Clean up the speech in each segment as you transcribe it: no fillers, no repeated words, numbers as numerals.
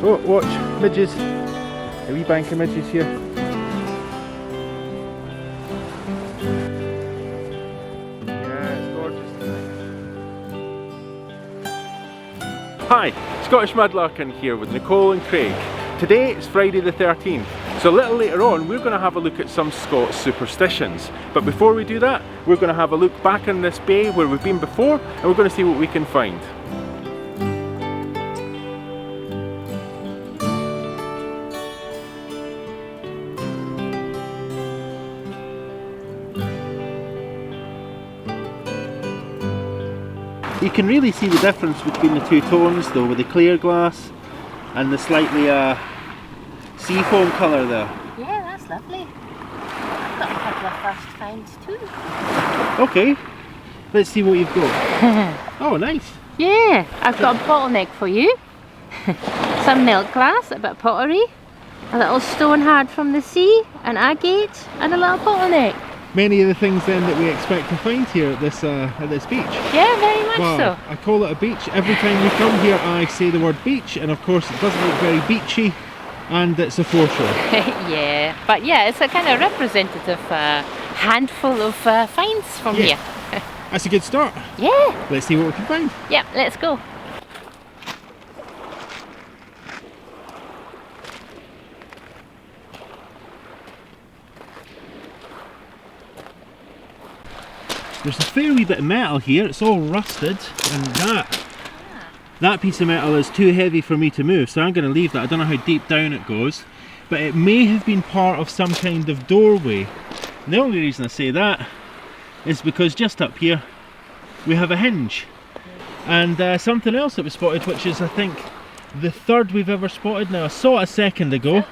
Oh, watch, midges. A wee bank of midges here. Yeah, it's gorgeous tonight. Hi, Scottish Mudlarking here with Nicole and Craig. Today it's Friday the 13th, so a little later on we're going to have a look at some Scots superstitions. But before we do that, we're going to have a look back in this bay where we've been before, and we're going to see what we can find. You can really see the difference between the two tones though, with the clear glass and the slightly seafoam colour there. Yeah, that's lovely. I've got a couple of first finds too. Okay, let's see what you've got. Oh, nice. Yeah, I've got a bottleneck for you. Some milk glass, a bit of pottery, a little stone hard from the sea, an agate, and a little bottleneck. Many of the things then that we expect to find here at this beach. Yeah, very much so. I call it a beach. Every time we come here I say the word beach, and of course it doesn't look very beachy, and it's a foreshore. Yeah, but yeah, it's a kind of representative handful of finds from here. That's a good start. Yeah. Let's see what we can find. Yep, let's go. There's a fair wee bit of metal here. It's all rusted, and that piece of metal is too heavy for me to move, so I'm going to leave that. I don't know how deep down it goes, but it may have been part of some kind of doorway. And the only reason I say that is because just up here we have a hinge, and something else that we spotted, which is I think the third we've ever spotted now. I saw it a second ago,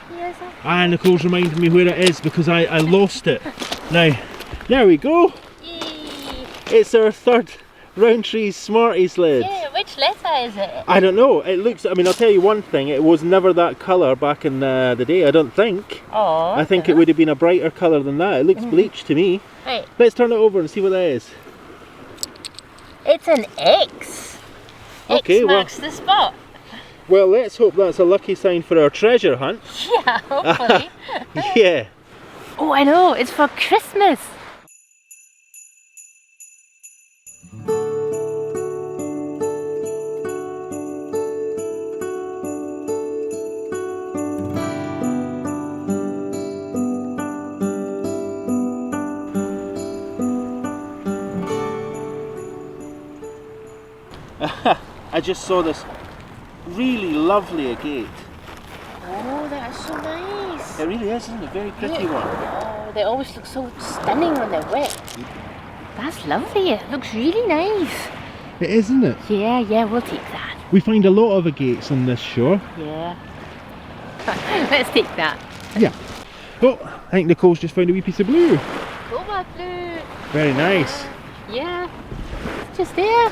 and Nicole's reminded me where it is because I lost it. Now, there we go. It's our third Roundtree's Smarties lid. Yeah, which letter is it? I don't know. It looks, I mean, I'll tell you one thing, it was never that colour back in the day, I don't think. Oh. I think it would have been a brighter colour than that. It looks bleached to me. Right. Let's turn it over and see what that is. It's an X. Okay, X marks the spot. Well, let's hope that's a lucky sign for our treasure hunt. Yeah, hopefully. Yeah. Oh, I know, it's for Christmas. I just saw this really lovely agate. Oh, that is so nice. It really is, isn't it? A very pretty one. Oh, they always look so stunning when they're wet. That's lovely. It looks really nice. It is, isn't it? Yeah, we'll take that. We find a lot of agates on this shore. Yeah. Let's take that. Yeah. Oh, I think Nicole's just found a wee piece of blue. Cobalt blue. Very nice. Yeah. It's just there.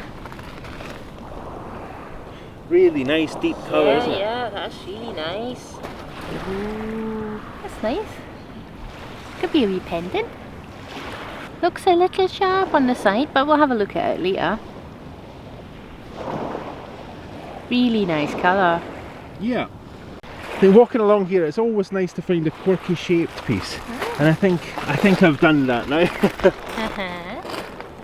Really nice deep colour, isn't it? Yeah, that's really nice. Ooh, that's nice. Could be a wee pendant. Looks a little sharp on the side, but we'll have a look at it later. Really nice colour. Yeah. Then walking along here, it's always nice to find a quirky shaped piece, and I think I've done that now.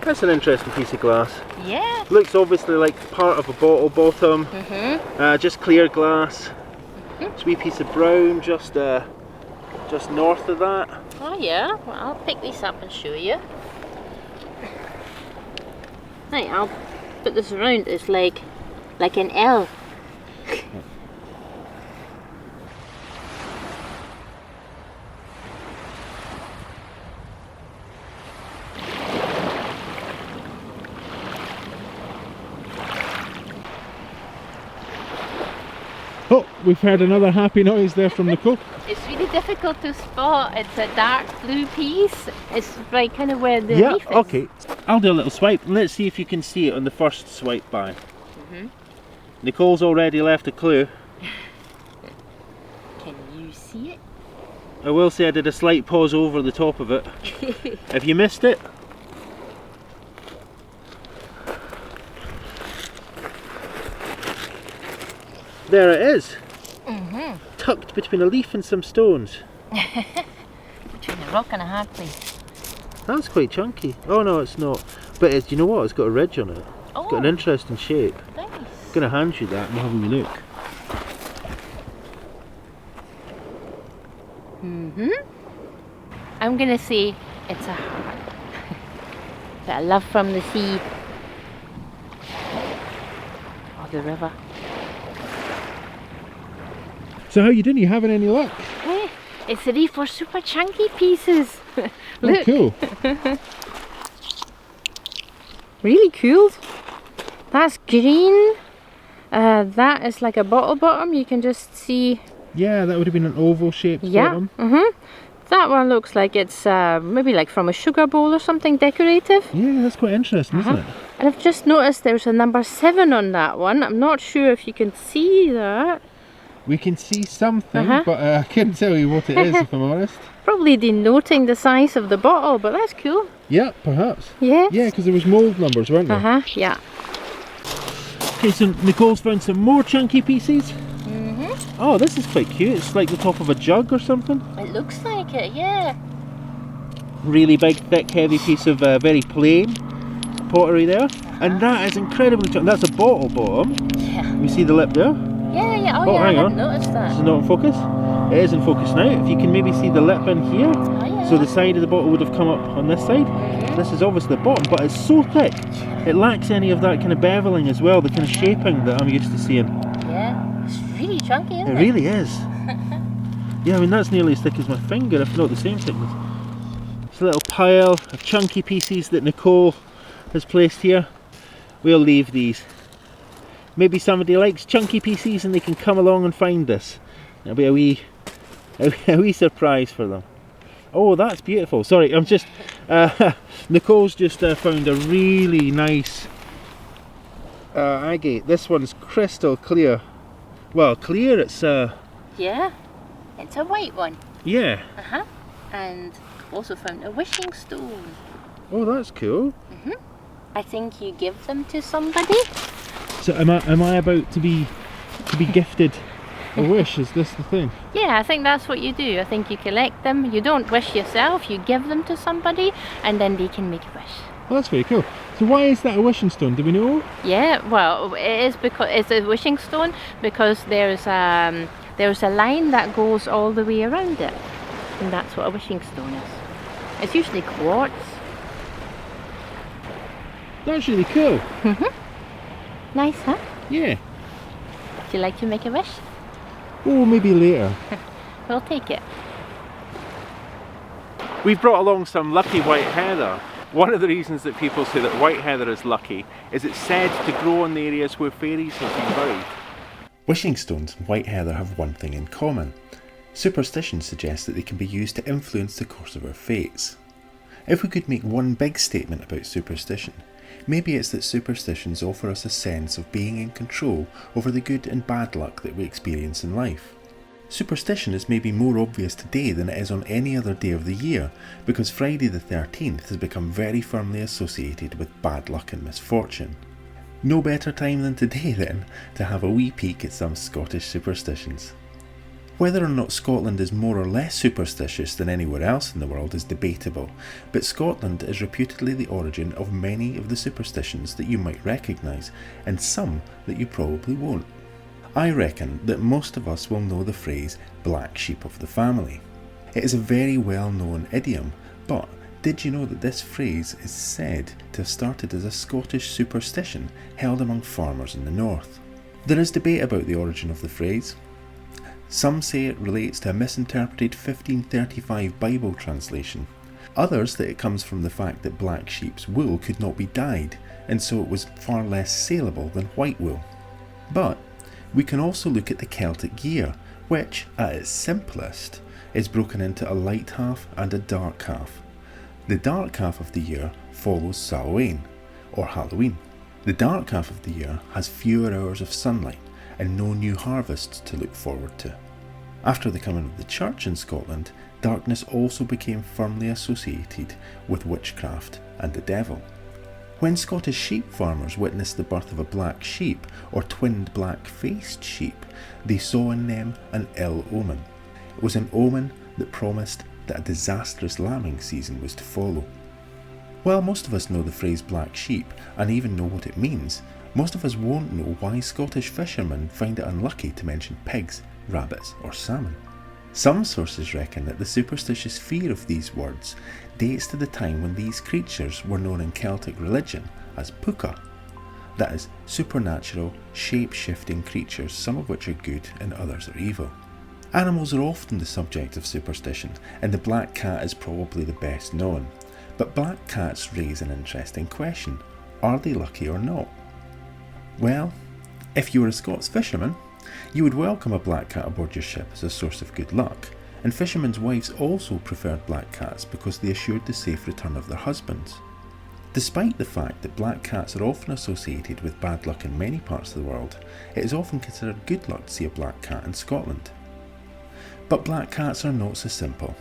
That's an interesting piece of glass. Yeah. Looks obviously like part of a bottle bottom. Just clear glass. It's a wee piece of brown just north of that. Oh yeah. Well, I'll pick this up and show you. Right, I'll put this around. It's like an L. Oh, we've heard another happy noise there from Nicole. It's really difficult to spot. It's a dark blue piece. It's right kind of where the leaf is. Yeah, okay. I'll do a little swipe. Let's see if you can see it on the first swipe by. Nicole's already left a clue. Can you see it? I will say I did a slight pause over the top of it. Have you missed it? There it is. tucked between a leaf and some stones. Between a rock and a hard place. That's quite chunky. Oh no, it's not. But it's, you know what? It's got a ridge on it. It's got an interesting shape. Nice. I'm going to hand you that and we'll have a wee look. I'm gonna say it's a heart. Bit of love from the sea. Or the river. So how you doing? You having any luck? Hey, it's 3 for super chunky pieces. Look. Oh, cool. Really cool. That's green. That is like a bottle bottom. You can just see. Yeah, that would have been an oval shaped bottom. That one looks like it's maybe like from a sugar bowl or something decorative. Yeah, that's quite interesting, isn't it? And I've just noticed there's a number 7 on that one. I'm not sure if you can see that. We can see something, but I couldn't tell you what it is, if I'm honest. Probably denoting the size of the bottle, but that's cool. Yeah, perhaps. Yeah. Yeah, because there was mould numbers, weren't there? Yeah. Okay, so Nicole's found some more chunky pieces. Oh, this is quite cute. It's like the top of a jug or something. It looks like it, yeah. Really big, thick, heavy piece of very plain pottery there. And that is incredibly chunky. That's a bottle bottom. Yeah. You see the lip there? Yeah. Oh, I hang hadn't on. noticed This is that. not in focus. It is in focus now. If you can maybe see the lip in here. Oh, yeah. So the side of the bottle would have come up on this side. This is obviously the bottom, but it's so thick. It lacks any of that kind of beveling as well, the kind of shaping that I'm used to seeing. Yeah. It's really chunky, isn't It it? really is. Yeah, I mean that's nearly as thick as my finger, if not the same thickness. It's a little pile of chunky pieces that Nicole has placed here. We'll leave these. Maybe somebody likes chunky pieces and they can come along and find this. It'll be a wee surprise for them. Oh, that's beautiful. Sorry, I'm just... Nicole's just found a really nice agate. This one's crystal clear. Well, clear, it's... Yeah. It's a white one. Yeah. And also found a wishing stone. Oh, that's cool. I think you give them to somebody. So am I about to be gifted a wish? Is this the thing? Yeah, I think that's what you do. I think you collect them. You don't wish yourself. You give them to somebody, and then they can make a wish. Well, that's very cool. So why is that a wishing stone? Do we know? Yeah, well, it is because it's a wishing stone because there's a line that goes all the way around it, and that's what a wishing stone is. It's usually quartz. That's really cool. Nice, huh? Yeah. Would you like to make a wish? Oh, maybe later. We'll take it. We've brought along some lucky white heather. One of the reasons that people say that white heather is lucky is it's said to grow in the areas where fairies have been buried. Wishing stones and white heather have one thing in common. Superstition suggests that they can be used to influence the course of our fates. If we could make one big statement about superstition, maybe it's that superstitions offer us a sense of being in control over the good and bad luck that we experience in life. Superstition is maybe more obvious today than it is on any other day of the year, because Friday the 13th has become very firmly associated with bad luck and misfortune. No better time than today then to have a wee peek at some Scottish superstitions. Whether or not Scotland is more or less superstitious than anywhere else in the world is debatable, but Scotland is reputedly the origin of many of the superstitions that you might recognise, and some that you probably won't. I reckon that most of us will know the phrase black sheep of the family. It is a very well known idiom, but did you know that this phrase is said to have started as a Scottish superstition held among farmers in the north? There is debate about the origin of the phrase. Some say it relates to a misinterpreted 1535 Bible translation. Others that it comes from the fact that black sheep's wool could not be dyed, and so it was far less saleable than white wool. But we can also look at the Celtic year, which, at its simplest, is broken into a light half and a dark half. The dark half of the year follows Samhain, or Halloween. The dark half of the year has fewer hours of sunlight and no new harvests to look forward to. After the coming of the church in Scotland, darkness also became firmly associated with witchcraft and the devil. When Scottish sheep farmers witnessed the birth of a black sheep or twinned black-faced sheep, they saw in them an ill omen. It was an omen that promised that a disastrous lambing season was to follow. While most of us know the phrase black sheep and even know what it means, most of us won't know why Scottish fishermen find it unlucky to mention pigs, rabbits or salmon. Some sources reckon that the superstitious fear of these words dates to the time when these creatures were known in Celtic religion as puka, that is, supernatural, shape-shifting creatures, some of which are good and others are evil. Animals are often the subject of superstition, and the black cat is probably the best known. But black cats raise an interesting question. Are they lucky or not? Well, if you were a Scots fisherman, you would welcome a black cat aboard your ship as a source of good luck, and fishermen's wives also preferred black cats because they assured the safe return of their husbands. Despite the fact that black cats are often associated with bad luck in many parts of the world, it is often considered good luck to see a black cat in Scotland. But black cats are not so simple.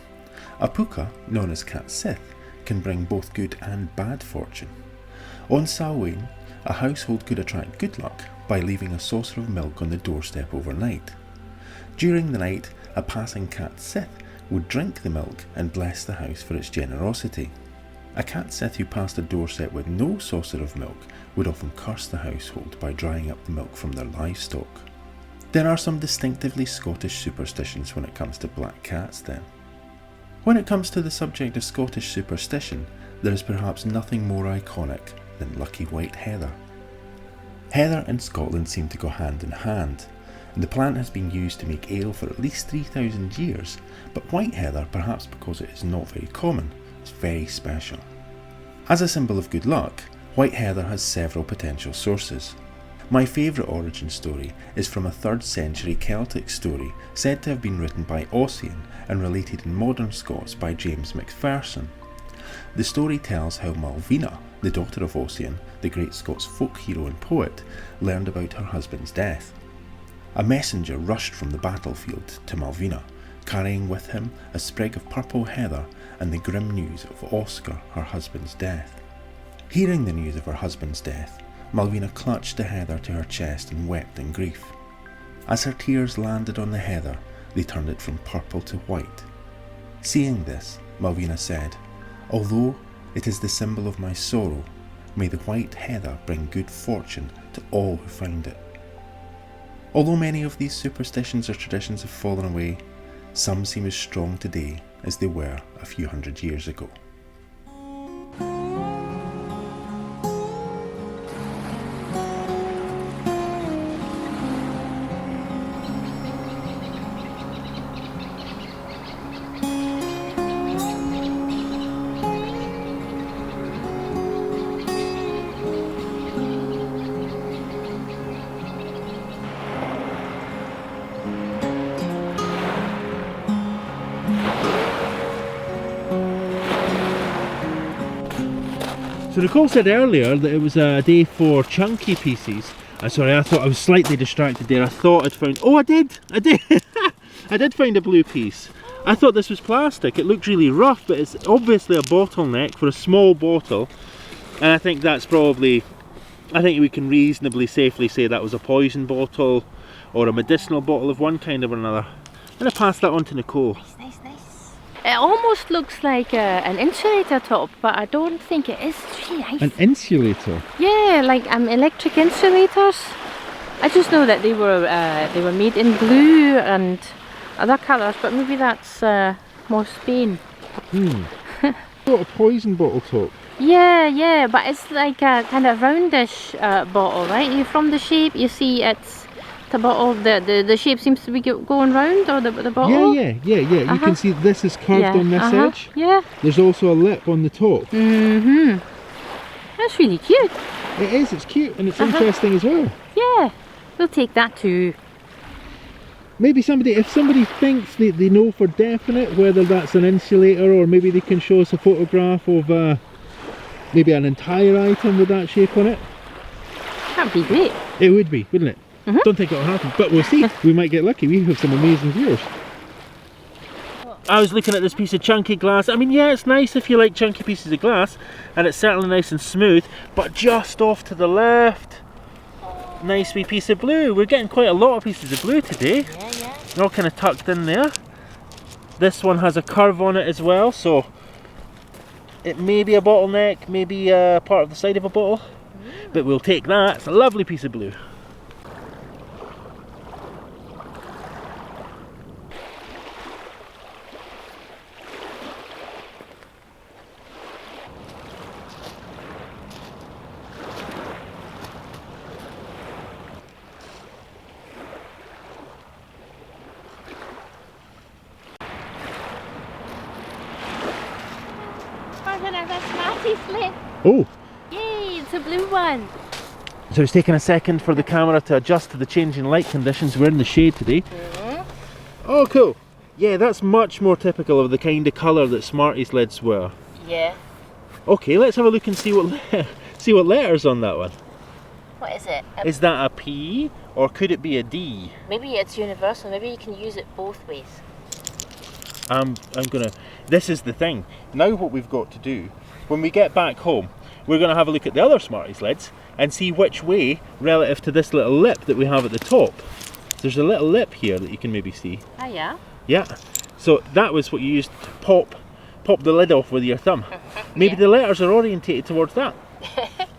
A puka, known as Cat Sith, can bring both good and bad fortune. On Samhain, a household could attract good luck by leaving a saucer of milk on the doorstep overnight. During the night, a passing Cat Sith would drink the milk and bless the house for its generosity. A Cat Sith who passed a doorstep with no saucer of milk would often curse the household by drying up the milk from their livestock. There are some distinctively Scottish superstitions when it comes to black cats then. When it comes to the subject of Scottish superstition, there is perhaps nothing more iconic than lucky white heather. Heather in Scotland seem to go hand in hand, and the plant has been used to make ale for at least 3,000 years, but white heather, perhaps because it is not very common, is very special. As a symbol of good luck, white heather has several potential sources. My favourite origin story is from a 3rd century Celtic story said to have been written by Ossian and related in modern Scots by James Macpherson. The story tells how Malvina, the daughter of Ossian, the great Scots folk hero and poet, learned about her husband's death. A messenger rushed from the battlefield to Malvina, carrying with him a sprig of purple heather and the grim news of Oscar, her husband's death. Hearing the news of her husband's death, Malvina clutched the heather to her chest and wept in grief. As her tears landed on the heather, they turned it from purple to white. Seeing this, Malvina said, "Although it is the symbol of my sorrow, may the white heather bring good fortune to all who find it." Although many of these superstitions or traditions have fallen away, some seem as strong today as they were a few hundred years ago. So Nicole said earlier that it was a day for chunky pieces. Sorry, I thought I was slightly distracted there. I thought I'd found... Oh, I did! I did find a blue piece. I thought this was plastic. It looked really rough, but it's obviously a bottleneck for a small bottle. And I think that's probably... I think we can reasonably safely say that was a poison bottle or a medicinal bottle of one kind or another. I'm going to pass that on to Nicole. Nice, nice. It almost looks like an insulator top, but I don't think it is. It's really nice. An insulator? Yeah, like electric insulators. I just know that they were made in blue and other colours, but maybe that's more Spain. Got a poison bottle top. Yeah, but it's like a kind of roundish bottle, right? From the shape, you see it's the bottle. The shape seems to be going round, or the bottle. Yeah. You can see this is curved on this edge. Yeah. There's also a lip on the top. That's really cute. It is. It's cute and it's interesting as well. Yeah, we'll take that too. Maybe if somebody thinks they know for definite whether that's an insulator, or maybe they can show us a photograph of maybe an entire item with that shape on it. That'd be great. It would be, wouldn't it? Don't think it'll happen, but we'll see. We might get lucky. We have some amazing viewers. I was looking at this piece of chunky glass. I mean, yeah, it's nice if you like chunky pieces of glass, and it's certainly nice and smooth, but just off to the left, nice wee piece of blue. We're getting quite a lot of pieces of blue today. Yeah. All kind of tucked in there. This one has a curve on it as well, so it may be a bottleneck, maybe part of the side of a bottle, but we'll take that. It's a lovely piece of blue. Oh! Yay, it's a blue one. So it's taking a second for the camera to adjust to the changing light conditions. We're in the shade today. Oh, cool. Yeah, that's much more typical of the kind of colour that Smarties lids were. Yeah. Okay, let's have a look and see what letters on that one. What is it? Is that a P or could it be a D? Maybe it's universal. Maybe you can use it both ways. I'm gonna. This is the thing. Now what we've got to do, when we get back home, we're gonna have a look at the other Smarties lids and see which way relative to this little lip that we have at the top. There's a little lip here that you can maybe see. Oh yeah. Yeah. So that was what you used to pop the lid off with your thumb. Maybe the letters are orientated towards that.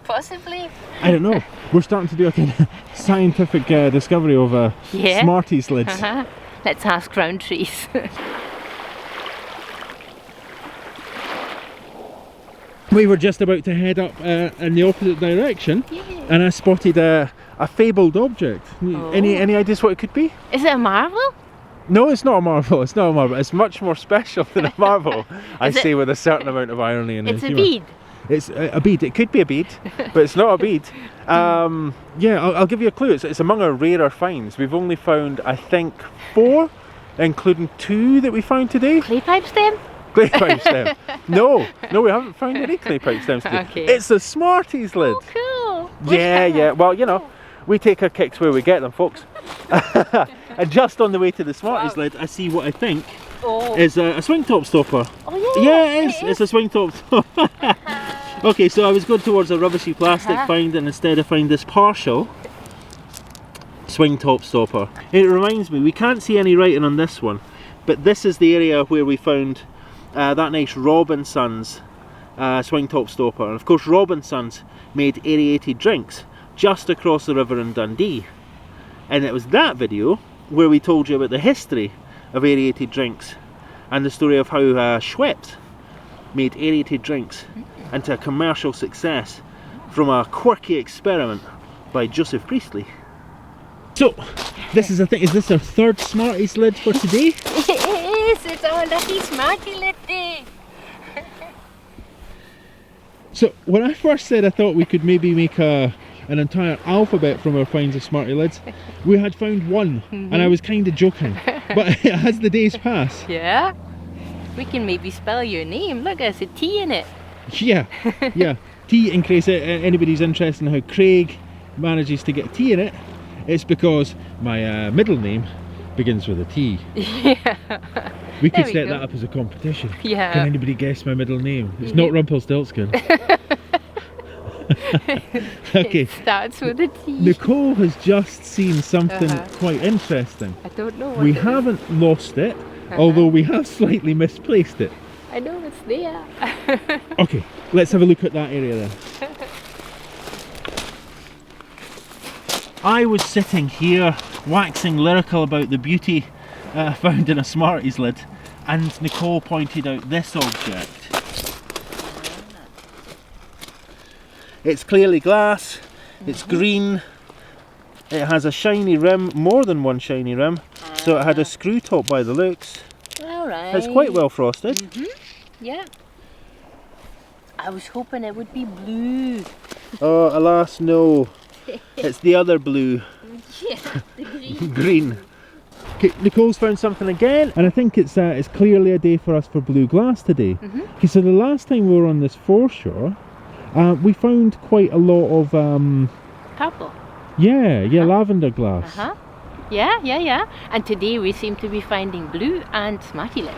Possibly. I don't know. We're starting to do a kind of scientific discovery of Smarties lids. Let's ask ground trees. We were just about to head up in the opposite direction, and I spotted a fabled object. Any ideas what it could be? Is it a marvel? No, it's not a marvel. It's not a marvel. It's much more special than a marvel. I say with a certain amount of irony in it. It's a bead. It's a bead. It could be a bead, but it's not a bead. Yeah, I'll give you a clue. It's among our rarer finds. We've only found, I think, 4, including 2 that we found today. Clay pipe stem? Clay pipe stem. No, we haven't found any clay pipe stems today. Okay. It's a Smarties lid. Oh, cool. Yeah. Well, you know, we take our kicks where we get them, folks. And just on the way to the Smarties lid, I see what I think is a swing top stopper. Oh yeah. Yeah, it is. It's a swing top stopper. Okay, so I was going towards a rubbishy plastic find, and instead I find this partial swing top stopper. It reminds me, we can't see any writing on this one, but this is the area where we found that nice Robinson's swing top stopper. And of course Robinson's made aerated drinks just across the river in Dundee. And it was that video where we told you about the history of aerated drinks and the story of how Schweppes made aerated drinks into a commercial success from a quirky experiment by Joseph Priestley. So, this is a thing. Is this our 3rd Smarties lid for today? It is. It's our lucky Smartie lid day. So, when I first said I thought we could maybe make an entire alphabet from our finds of Smartie lids, we had found 1, and I was kind of joking. But as the days pass... Yeah. We can maybe spell your name. Look, there's a T in it. Yeah. T, in case anybody's interested in how Craig manages to get T in it, it's because my middle name begins with a T. Yeah. We could set that up as a competition. Yeah. Can anybody guess my middle name? It's not Rumpelstiltskin. Okay. It starts with a T. Nicole has just seen something quite interesting. I don't know what we it is. haven't lost it, although we have slightly misplaced it. I know it's there. Okay, let's have a look at that area then. I was sitting here waxing lyrical about the beauty found in a Smarties lid, and Nicole pointed out this object. It's clearly glass, it's green, it has a shiny rim, more than one shiny rim, so it had a screw top by the looks. Alright. It's quite well frosted. Yeah. I was hoping it would be blue. Oh, alas, no. It's the other blue. Yeah, the green. Green. Okay, Nicole's found something again, and I think it's clearly a day for us for blue glass today. Okay, so the last time we were on this foreshore, we found quite a lot of Purple. yeah, lavender glass. Yeah, yeah, yeah. And today we seem to be finding blue and Smarty lids.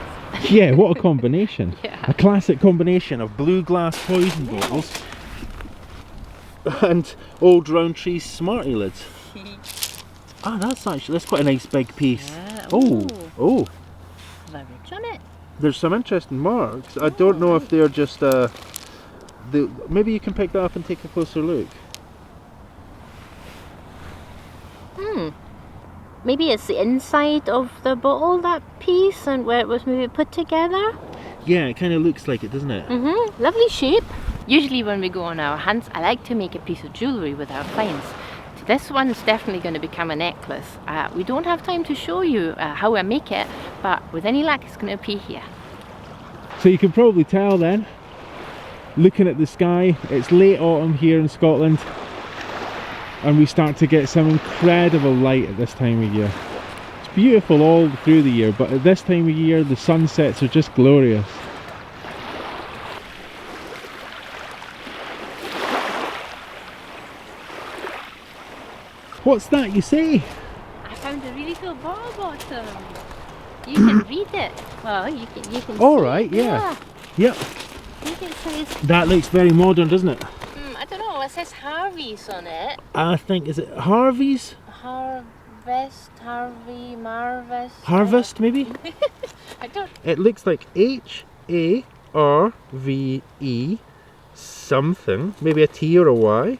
Yeah, what a combination. Yeah. A classic combination of blue glass poison bottles and old Roundtree's Smartie lids. Ah, that's quite a nice big piece. Yeah. Oh, Have a ridge on it? there's some interesting marks. I don't know if they're just maybe you can pick that up and take a closer look. Maybe it's the inside of the bottle, that piece, and where it was maybe put together. Yeah, it kind of looks like it, doesn't it? Lovely shape. Usually when we go on our hunts, I like to make a piece of jewellery with our finds. This one's definitely going to become a necklace. We don't have time to show you how I make it, but with any luck it's going to appear here. So you can probably tell then, looking at the sky, it's late autumn here in Scotland, and we start to get some incredible light at this time of year. It's beautiful all through the year, but at this time of year the sunsets are just glorious. What's that you say? I found a really cool bottle bottom. You can read it. Well, you can. All see right, it. yeah. Yep. I think it says. That looks very modern, doesn't it? I don't know. It says Harvey's on it. I think, is it Harvey's? Harvest, Harvey, Marvis. Harvest, maybe? I don't. It looks like Harve something, maybe a T or a Y,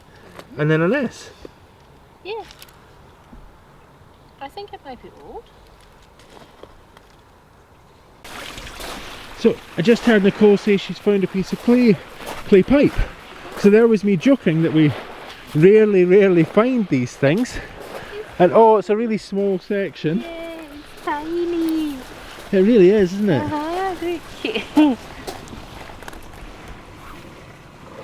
and then an S. Yeah. I think it might be old. So I just heard Nicole say she's found a piece of clay pipe. So there was me joking that we rarely find these things. And oh, it's a really small section. Yeah, it's tiny. It really is, isn't it? Very cute.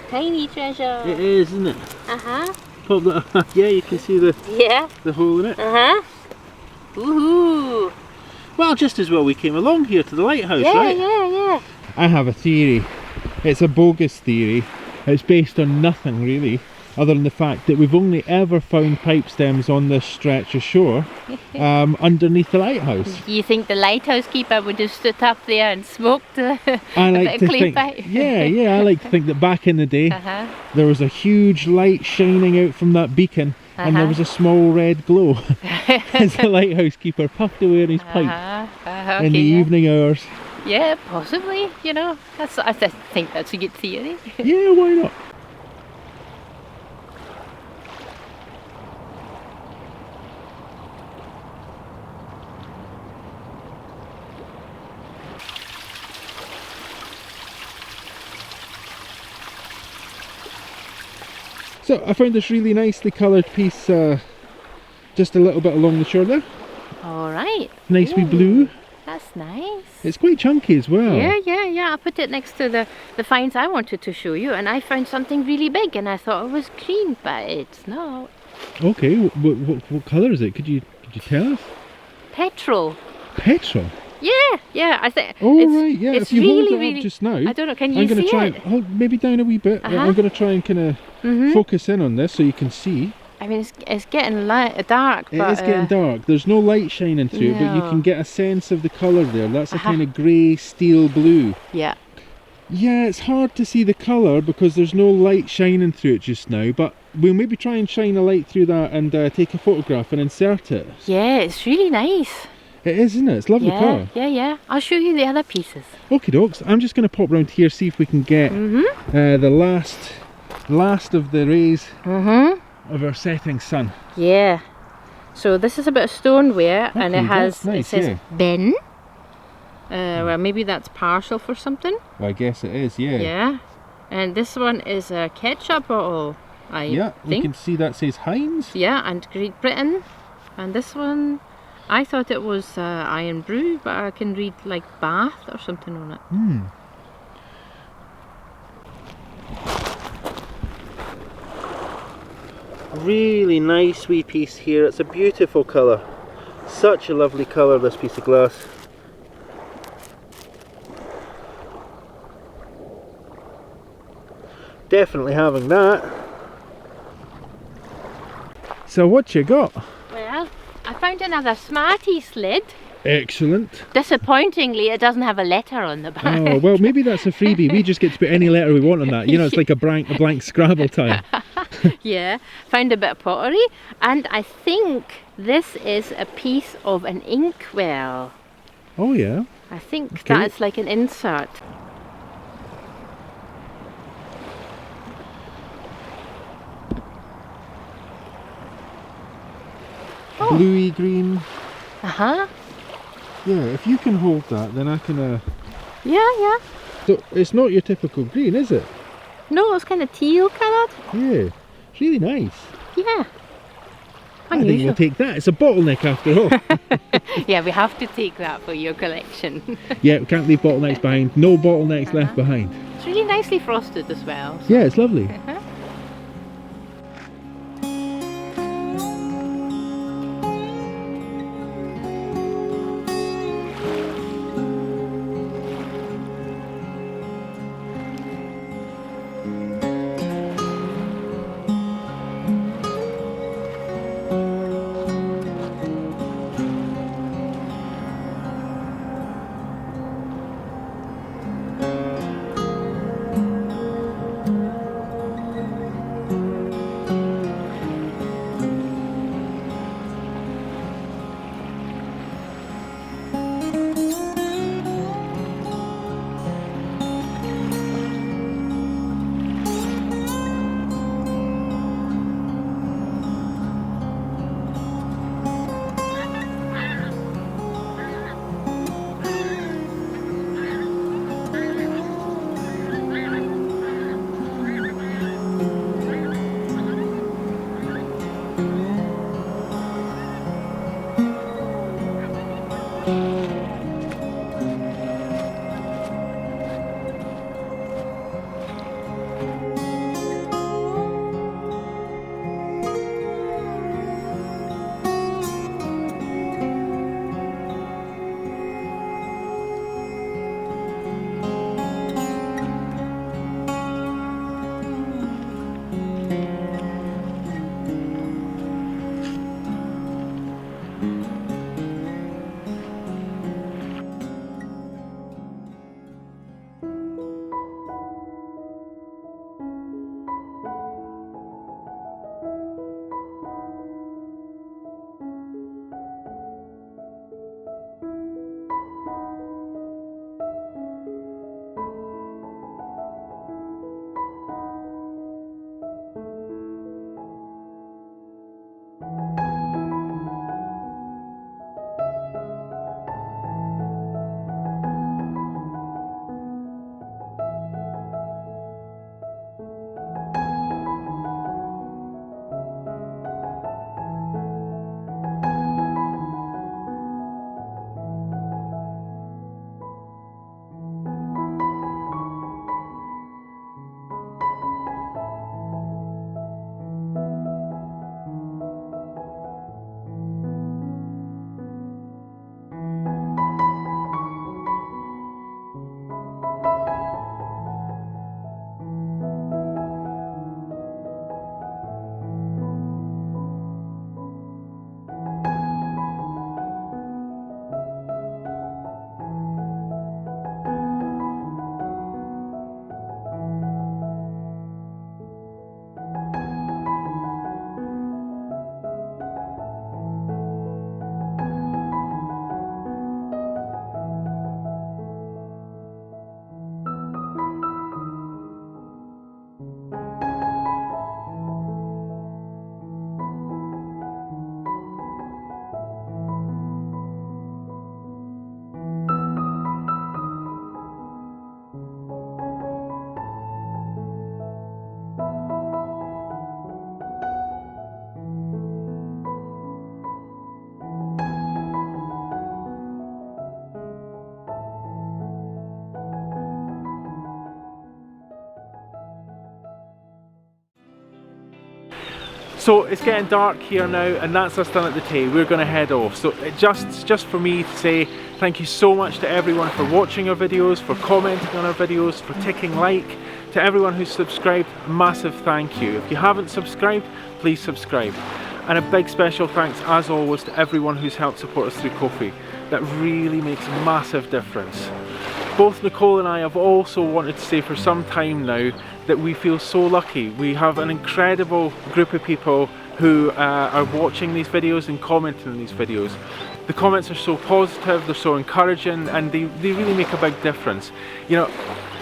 Tiny treasure. It is, isn't it? Uh-huh. Pop that. Yeah, you can see the Yeah. hole in it. Uh-huh. Woohoo. Well, just as well we came along here to the lighthouse, Yeah, right? yeah. I have a theory. It's a bogus theory. It's based on nothing really, other than the fact that we've only ever found pipe stems on this stretch of shore underneath the lighthouse. You think the lighthouse keeper would have stood up there and smoked a bit of clay pipe? Yeah, I like to think that back in the day Uh-huh. there was a huge light shining out from that beacon and there was a small red glow as the lighthouse keeper puffed away on his pipe in the evening hours. Yeah, possibly, you know. I think that's a good theory. Yeah, why not? So I found this really nicely coloured piece just a little bit along the shore there. Alright. Nice wee blue. That's nice. It's quite chunky as well. Yeah. I put it next to the finds I wanted to show you, and I found something really big and I thought it was green, but it's not. Okay, what colour is it? Could you tell us? Petrol. Petrol? Yeah, I think. Oh right, yeah. It's if you really, hold it really, up just now, I don't know, can you I'm going see to try it? and hold maybe down a wee bit. I'm going to try and kind of focus in on this so you can see. I mean, it's getting dark. It is getting dark. There's no light shining through it, but you can get a sense of the colour there. That's a kind of grey steel blue. Yeah. Yeah, it's hard to see the colour because there's no light shining through it just now, but we'll maybe try and shine a light through that and take a photograph and insert it. Yeah, it's really nice. It is, isn't it? It's lovely colour. Yeah. I'll show you the other pieces. Okie dokes. I'm just going to pop round here, see if we can get the last of the rays of our setting sun. Yeah. So this is a bit of stoneware, and it has nice, it says bin. Well, maybe that's partial for something. Well, I guess it is, yeah. Yeah. And this one is a ketchup bottle, I we think. can see that says Heinz. Yeah, and Great Britain. And this one, I thought it was Iron Brew, but I can read like Bath or something on it. Really nice wee piece here. It's a beautiful colour. Such a lovely colour, this piece of glass. Definitely having that. So what you got? Well, I found another Smarties lid. Excellent. Disappointingly, it doesn't have a letter on the back. Oh, well, maybe that's a freebie. We just get to put any letter we want on that. You know, it's like a blank Scrabble tile. Yeah, found a bit of pottery, and I think this is a piece of an inkwell. Oh, yeah. I think Okay. that's like an insert. Oh. Bluey green. Uh-huh. Yeah, if you can hold that, then I can... Yeah. So it's not your typical green, is it? No, it's kind of teal coloured. Yeah. It's really nice. Yeah. I think Unusual. we'll take that. It's a bottleneck after all. Yeah, we have to take that for your collection. Yeah, we can't leave bottlenecks behind. No bottlenecks left behind. It's really nicely frosted as well. Yeah, it's lovely. Uh-huh. So it's getting dark here now, and that's us done at the Tay. We're going to head off. So it's just for me to say thank you so much to everyone for watching our videos, for commenting on our videos, for ticking like. To everyone who's subscribed, massive thank you. If you haven't subscribed, please subscribe. And a big special thanks, as always, to everyone who's helped support us through Ko-fi. That really makes a massive difference. Both Nicole and I have also wanted to say for some time now that we feel so lucky. We have an incredible group of people who are watching these videos and commenting on these videos. The comments are so positive, they're so encouraging, and they really make a big difference. You know,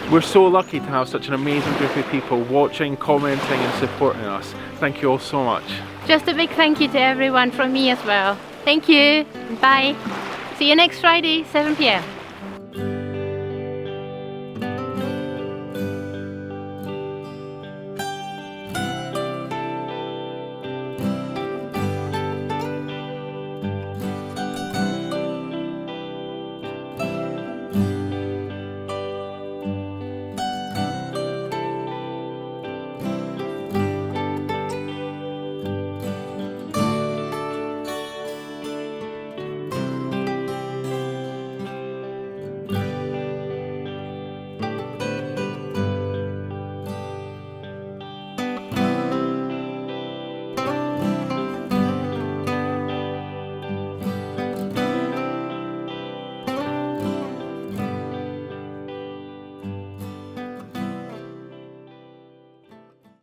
we're so lucky to have such an amazing group of people watching, commenting and supporting us. Thank you all so much. Just a big thank you to everyone from me as well. Thank you. Bye. See you next Friday, 7 p.m.